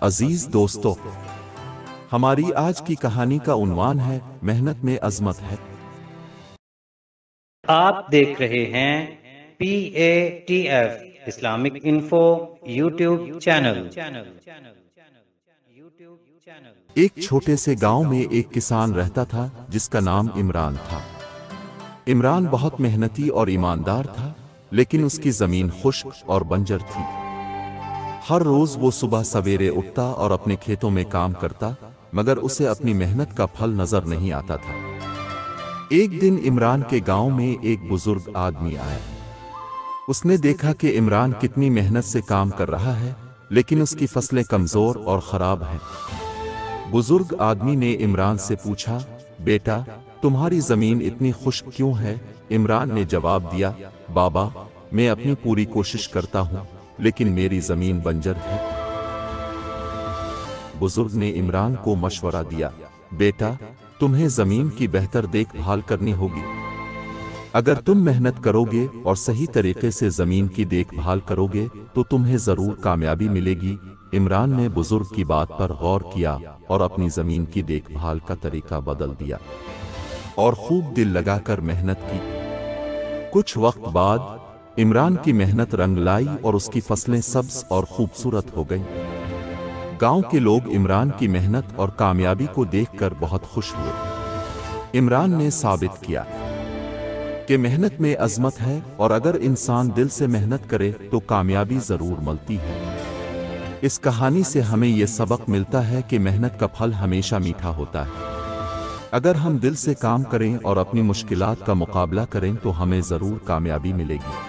अजीज दोस्तों, हमारी आज की कहानी का उन्वान है मेहनत में अजमत है। आप देख रहे हैं PATF Islamic info YouTube channel. एक छोटे से गांव में एक किसान रहता था जिसका नाम इमरान था। इमरान बहुत मेहनती और ईमानदार था, लेकिन उसकी जमीन खुश्क और बंजर थी। हर रोज वो सुबह सवेरे उठता और अपने खेतों में काम करता, मगर उसे अपनी मेहनत का फल नजर नहीं आता था। एक दिन इमरान के गांव में एक बुजुर्ग आदमी आया। उसने देखा कि इमरान कितनी मेहनत से काम कर रहा है, लेकिन उसकी फसलें कमजोर और खराब हैं। बुजुर्ग आदमी ने इमरान से पूछा, बेटा, तुम्हारी जमीन इतनी खुश्क क्यों है? इमरान ने जवाब दिया, बाबा, मैं अपनी पूरी कोशिश करता हूँ, लेकिन मेरी जमीन बंजर है। बुजुर्ग ने इमरान को मशवरा दिया, बेटा, तुम्हें जमीन की बेहतर देखभाल करनी होगी। अगर तुम मेहनत करोगे और सही तरीके से जमीन की देखभाल करोगे तो तुम्हें जरूर कामयाबी मिलेगी। इमरान ने बुजुर्ग की बात पर गौर किया और अपनी जमीन की देखभाल का तरीका बदल दिया और खूब दिल लगाकर मेहनत की। कुछ वक्त बाद इमरान की मेहनत रंग लाई और उसकी फसलें सब्ज और खूबसूरत हो गईं। गांव के लोग इमरान की मेहनत और कामयाबी को देखकर बहुत खुश हुए। इमरान ने साबित किया कि मेहनत में अजमत है और अगर इंसान दिल से मेहनत करे तो कामयाबी जरूर मिलती है। इस कहानी से हमें यह सबक मिलता है कि मेहनत का फल हमेशा मीठा होता है। अगर हम दिल से काम करें और अपनी मुश्किलात का मुकाबला करें तो हमें जरूर कामयाबी मिलेगी।